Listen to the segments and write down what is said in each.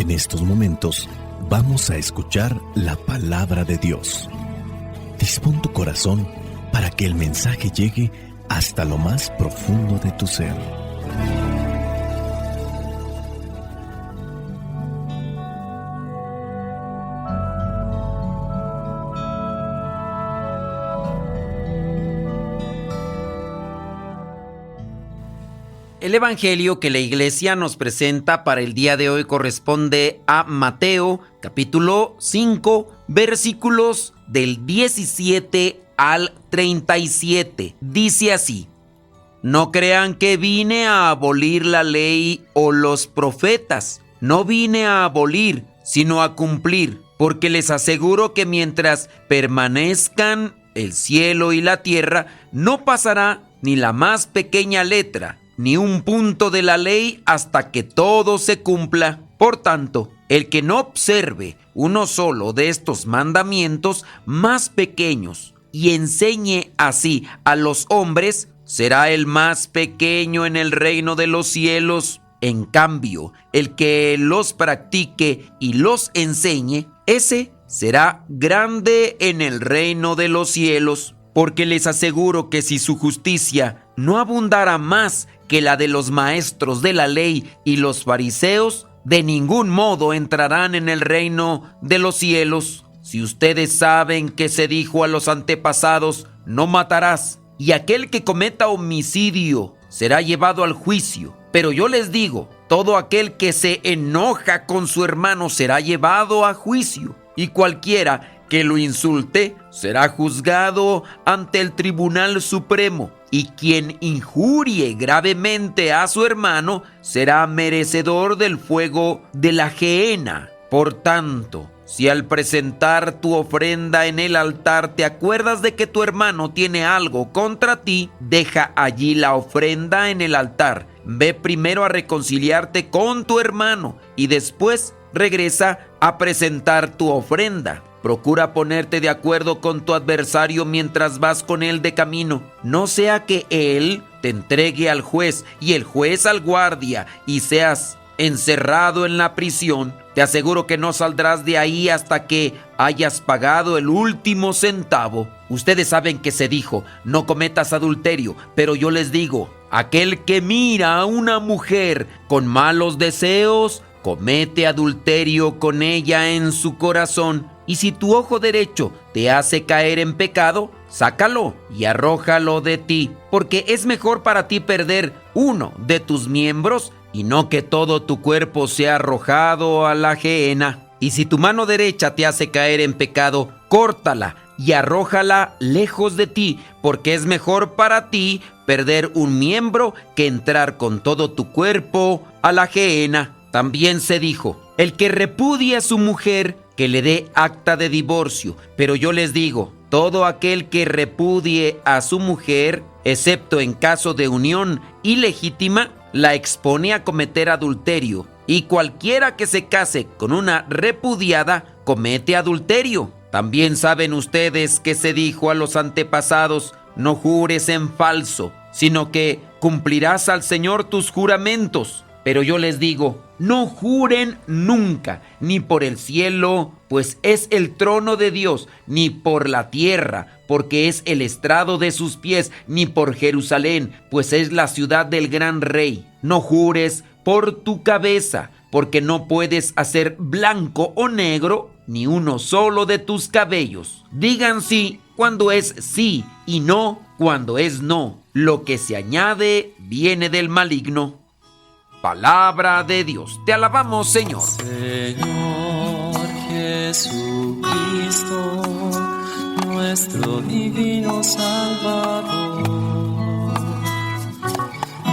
En estos momentos vamos a escuchar la palabra de Dios. Dispón tu corazón para que el mensaje llegue hasta lo más profundo de tu ser. El evangelio que la iglesia nos presenta para el día de hoy corresponde a Mateo, capítulo 5, versículos del 17 al 37. Dice así: No crean que vine a abolir la ley o los profetas. No vine a abolir, sino a cumplir, porque les aseguro que mientras permanezcan el cielo y la tierra, no pasará ni la más pequeña letra, ni un punto de la ley hasta que todo se cumpla. Por tanto, el que no observe uno solo de estos mandamientos más pequeños y enseñe así a los hombres, será el más pequeño en el reino de los cielos. En cambio, el que los practique y los enseñe, ese será grande en el reino de los cielos. Porque les aseguro que si su justicia no abundara más que la de los maestros de la ley y los fariseos, de ningún modo entrarán en el reino de los cielos. Si ustedes saben que se dijo a los antepasados, no matarás, y aquel que cometa homicidio será llevado al juicio. Pero yo les digo, todo aquel que se enoja con su hermano será llevado a juicio, y cualquiera que lo insulte será juzgado ante el Tribunal Supremo, y quien injurie gravemente a su hermano será merecedor del fuego de la gehenna. Por tanto, si al presentar tu ofrenda en el altar te acuerdas de que tu hermano tiene algo contra ti, deja allí la ofrenda en el altar. Ve primero a reconciliarte con tu hermano y después regresa a presentar tu ofrenda. Procura ponerte de acuerdo con tu adversario mientras vas con él de camino. No sea que él te entregue al juez y el juez al guardia y seas encerrado en la prisión. Te aseguro que no saldrás de ahí hasta que hayas pagado el último centavo. Ustedes saben que se dijo, no cometas adulterio, pero yo les digo, aquel que mira a una mujer con malos deseos, comete adulterio con ella en su corazón. Y si tu ojo derecho te hace caer en pecado, sácalo y arrójalo de ti, porque es mejor para ti perder uno de tus miembros y no que todo tu cuerpo sea arrojado a la gehenna. Y si tu mano derecha te hace caer en pecado, córtala y arrójala lejos de ti, porque es mejor para ti perder un miembro que entrar con todo tu cuerpo a la gehenna. También se dijo, el que repudie a su mujer, que le dé acta de divorcio. Pero yo les digo, todo aquel que repudie a su mujer, excepto en caso de unión ilegítima, la expone a cometer adulterio. Y cualquiera que se case con una repudiada, comete adulterio. También saben ustedes que se dijo a los antepasados, no jures en falso, sino que cumplirás al Señor tus juramentos. Pero yo les digo, no juren nunca, ni por el cielo, pues es el trono de Dios, ni por la tierra, porque es el estrado de sus pies, ni por Jerusalén, pues es la ciudad del gran rey. No jures por tu cabeza, porque no puedes hacer blanco o negro ni uno solo de tus cabellos. Digan sí cuando es sí y no cuando es no. Lo que se añade viene del maligno. Palabra de Dios. Te alabamos, Señor. Señor Jesucristo, nuestro divino Salvador,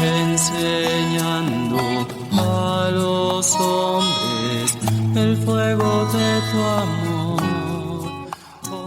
enseñando a los hombres el fuego de tu amor.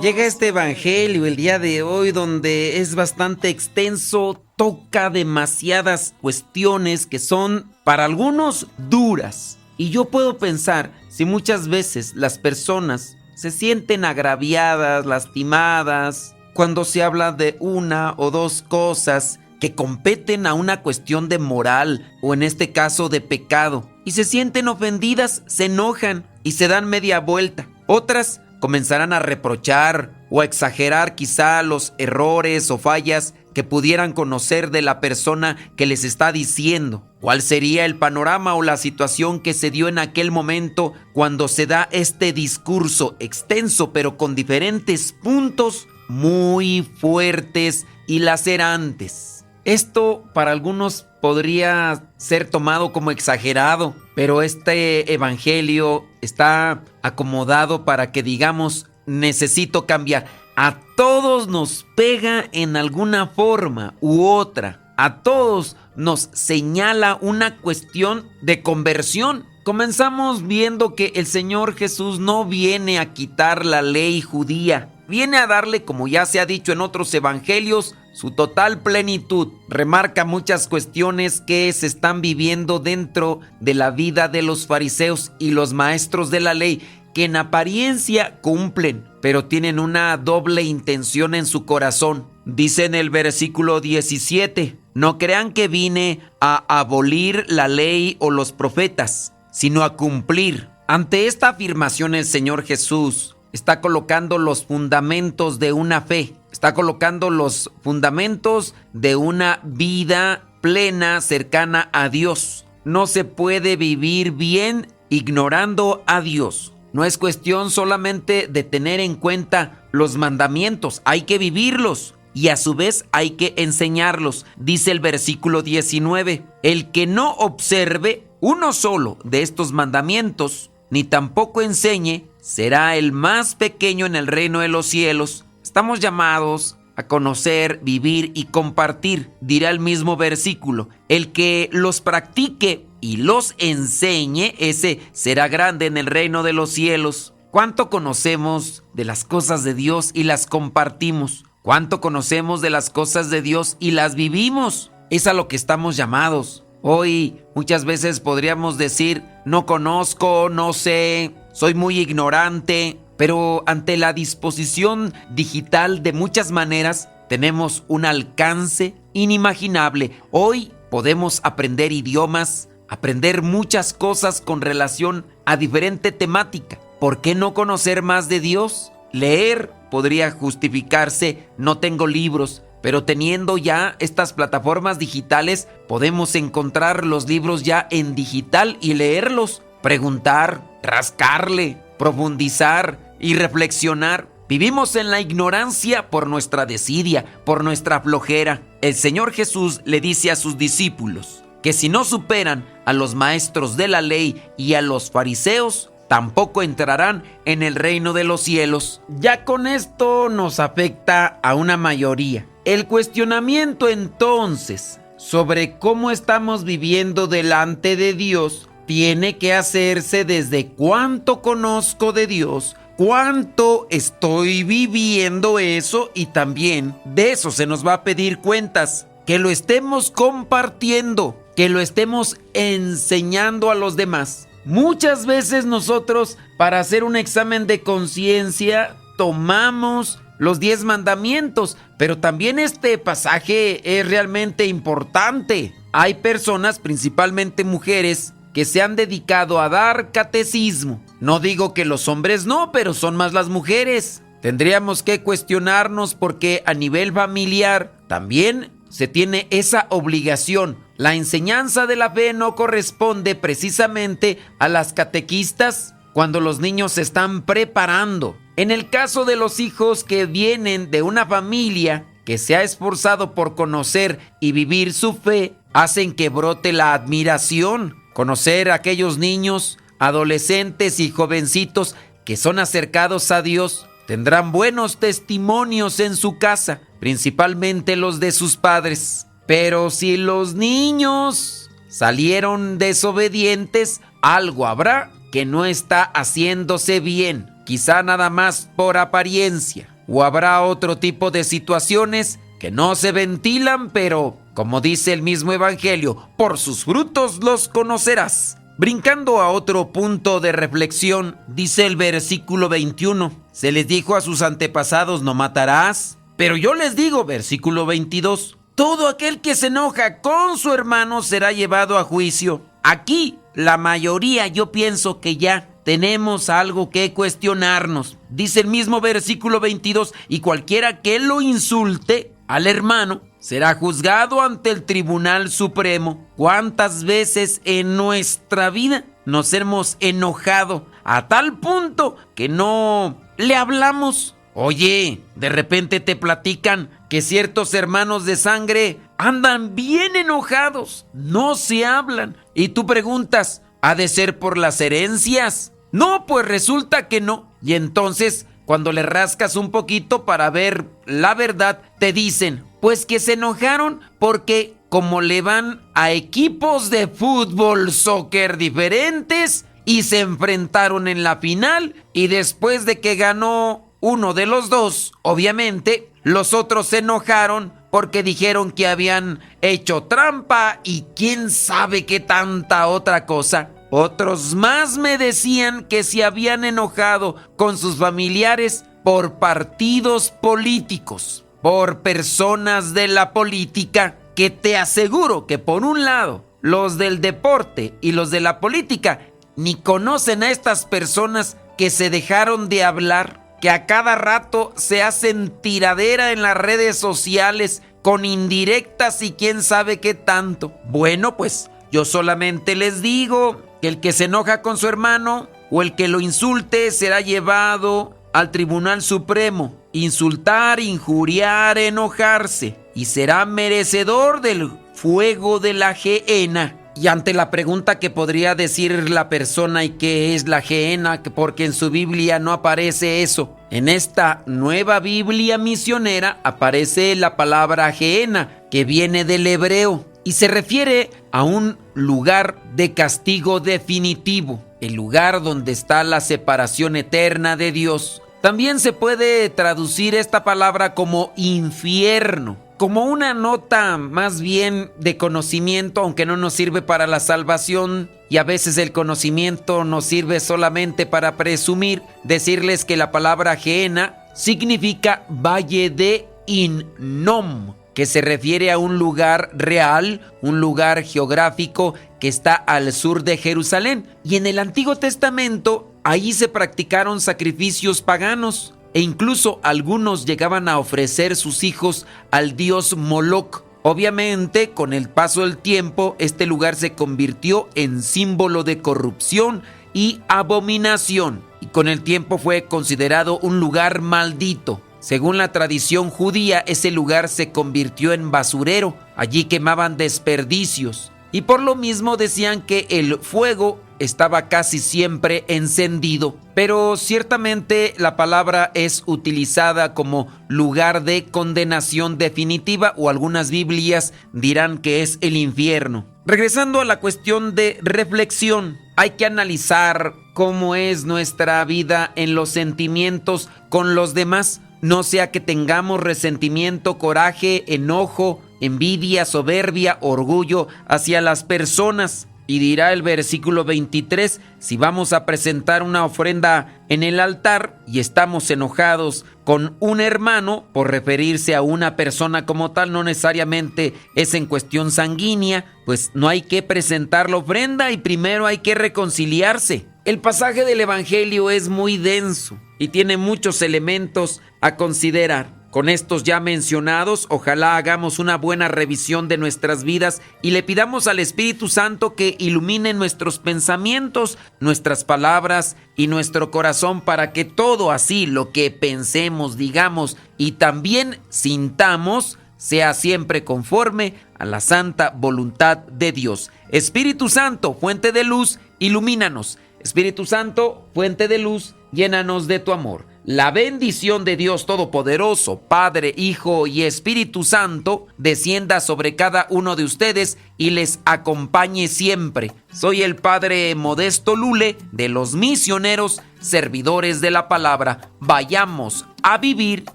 Llega este evangelio el día de hoy donde es bastante extenso, toca demasiadas cuestiones que son para algunos duras. Y yo puedo pensar si muchas veces las personas se sienten agraviadas, lastimadas, cuando se habla de una o dos cosas que competen a una cuestión de moral o en este caso de pecado, y se sienten ofendidas, se enojan y se dan media vuelta. Otras comenzarán a reprochar o a exagerar quizá los errores o fallas que pudieran conocer de la persona que les está diciendo. ¿Cuál sería el panorama o la situación que se dio en aquel momento cuando se da este discurso extenso pero con diferentes puntos muy fuertes y lacerantes? Esto para algunos podría ser tomado como exagerado, pero este evangelio está acomodado para que digamos, necesito cambiar. A todos nos pega en alguna forma u otra. A todos nos señala una cuestión de conversión. Comenzamos viendo que el Señor Jesús no viene a quitar la ley judía. Viene a darle, como ya se ha dicho en otros evangelios, su total plenitud. Remarca muchas cuestiones que se están viviendo dentro de la vida de los fariseos y los maestros de la ley, que en apariencia cumplen, pero tienen una doble intención en su corazón. Dice en el versículo 17, no crean que vine a abolir la ley o los profetas, sino a cumplir. Ante esta afirmación el Señor Jesús está colocando los fundamentos de una fe, está colocando los fundamentos de una vida plena, cercana a Dios. No se puede vivir bien ignorando a Dios. No es cuestión solamente de tener en cuenta los mandamientos, hay que vivirlos y a su vez hay que enseñarlos. Dice el versículo 19, el que no observe uno solo de estos mandamientos, ni tampoco enseñe, será el más pequeño en el reino de los cielos. Estamos llamados a conocer, vivir y compartir, dirá el mismo versículo. El que los practique y los enseñe, ese será grande en el reino de los cielos. ¿Cuánto conocemos de las cosas de Dios y las compartimos? ¿Cuánto conocemos de las cosas de Dios y las vivimos? Es a lo que estamos llamados. Hoy muchas veces podríamos decir, no conozco, no sé, soy muy ignorante, pero ante la disposición digital de muchas maneras tenemos un alcance inimaginable. Hoy podemos aprender idiomas, aprender muchas cosas con relación a diferente temática. ¿Por qué no conocer más de Dios? Leer podría justificarse, no tengo libros, pero teniendo ya estas plataformas digitales podemos encontrar los libros ya en digital y leerlos, preguntar, rascarle, profundizar y reflexionar. Vivimos en la ignorancia por nuestra desidia, por nuestra flojera. El Señor Jesús le dice a sus discípulos que si no superan a los maestros de la ley y a los fariseos, tampoco entrarán en el reino de los cielos. Ya con esto nos afecta a una mayoría. El cuestionamiento entonces sobre cómo estamos viviendo delante de Dios tiene que hacerse desde cuánto conozco de Dios, cuánto estoy viviendo eso, y también de eso se nos va a pedir cuentas, que lo estemos compartiendo, que lo estemos enseñando a los demás. Muchas veces nosotros, para hacer un examen de conciencia, tomamos los 10 mandamientos, pero también este pasaje es realmente importante. Hay personas, principalmente mujeres, que se han dedicado a dar catecismo. No digo que los hombres no, pero son más las mujeres. Tendríamos que cuestionarnos porque a nivel familiar también se tiene esa obligación. La enseñanza de la fe no corresponde precisamente a las catequistas cuando los niños se están preparando. En el caso de los hijos que vienen de una familia que se ha esforzado por conocer y vivir su fe, hacen que brote la admiración. Conocer a aquellos niños, adolescentes y jovencitos que son acercados a Dios, tendrán buenos testimonios en su casa, principalmente los de sus padres. Pero si los niños salieron desobedientes, algo habrá que no está haciéndose bien, quizá nada más por apariencia, o habrá otro tipo de situaciones que no se ventilan, pero como dice el mismo evangelio, por sus frutos los conocerás. Brincando a otro punto de reflexión, dice el versículo 21, se les dijo a sus antepasados, no matarás, pero yo les digo, versículo 22, todo aquel que se enoja con su hermano será llevado a juicio. Aquí, la mayoría, yo pienso que ya tenemos algo que cuestionarnos. Dice el mismo versículo 22, y cualquiera que lo insulte al hermano será juzgado ante el Tribunal Supremo. ¿Cuántas veces en nuestra vida nos hemos enojado a tal punto que no le hablamos? Oye, de repente te platican que ciertos hermanos de sangre andan bien enojados, no se hablan. Y tú preguntas, ¿ha de ser por las herencias? No, pues resulta que no. Y entonces, cuando le rascas un poquito para ver la verdad, te dicen, pues que se enojaron porque como le van a equipos de fútbol, soccer diferentes y se enfrentaron en la final y después de que ganó uno de los dos, obviamente, los otros se enojaron porque dijeron que habían hecho trampa y quién sabe qué tanta otra cosa. Otros más me decían que se habían enojado con sus familiares por partidos políticos, por personas de la política, que te aseguro que por un lado, los del deporte y los de la política ni conocen a estas personas que se dejaron de hablar, que a cada rato se hacen tiradera en las redes sociales con indirectas y quién sabe qué tanto. Bueno, pues yo solamente les digo que el que se enoja con su hermano o el que lo insulte será llevado al Tribunal Supremo. Insultar, injuriar, enojarse, y será merecedor del fuego de la gehenna. Y ante la pregunta que podría decir la persona, ¿y qué es la gehenna? Porque en su Biblia no aparece eso. En esta nueva Biblia misionera aparece la palabra gehenna, que viene del hebreo, y se refiere a un lugar de castigo definitivo, el lugar donde está la separación eterna de Dios. También se puede traducir esta palabra como infierno, como una nota más bien de conocimiento, aunque no nos sirve para la salvación, y a veces el conocimiento nos sirve solamente para presumir. Decirles que la palabra gehenna significa valle de Hinnom, que se refiere a un lugar real, un lugar geográfico que está al sur de Jerusalén. Y en el Antiguo Testamento, ahí se practicaron sacrificios paganos, e incluso algunos llegaban a ofrecer sus hijos al dios Moloc. Obviamente, con el paso del tiempo, este lugar se convirtió en símbolo de corrupción y abominación, y con el tiempo fue considerado un lugar maldito. Según la tradición judía, ese lugar se convirtió en basurero. Allí quemaban desperdicios. Y por lo mismo decían que el fuego estaba casi siempre encendido. Pero ciertamente la palabra es utilizada como lugar de condenación definitiva, o algunas Biblias dirán que es el infierno. Regresando a la cuestión de reflexión, hay que analizar cómo es nuestra vida en los sentimientos con los demás. No sea que tengamos resentimiento, coraje, enojo, envidia, soberbia, orgullo hacia las personas. Y dirá el versículo 23, si vamos a presentar una ofrenda en el altar y estamos enojados con un hermano, por referirse a una persona como tal, no necesariamente es en cuestión sanguínea, pues no hay que presentar la ofrenda y primero hay que reconciliarse. El pasaje del Evangelio es muy denso y tiene muchos elementos a considerar. Con estos ya mencionados, ojalá hagamos una buena revisión de nuestras vidas y le pidamos al Espíritu Santo que ilumine nuestros pensamientos, nuestras palabras y nuestro corazón, para que todo así, lo que pensemos, digamos y también sintamos, sea siempre conforme a la santa voluntad de Dios. Espíritu Santo, fuente de luz, ilumínanos. Espíritu Santo, fuente de luz, llénanos de tu amor. La bendición de Dios Todopoderoso, Padre, Hijo y Espíritu Santo, descienda sobre cada uno de ustedes y les acompañe siempre. Soy el Padre Modesto Lule, de los misioneros servidores de la palabra. Vayamos a vivir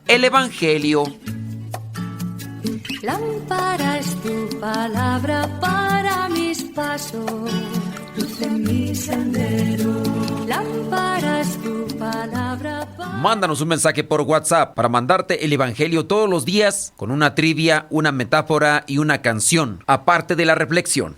el Evangelio. Lámpara es tu palabra para mis pasos, luz en mi sendero. Lámpara es tu palabra para Mándanos un mensaje por WhatsApp para mandarte el Evangelio todos los días con una trivia, una metáfora y una canción, aparte de la reflexión.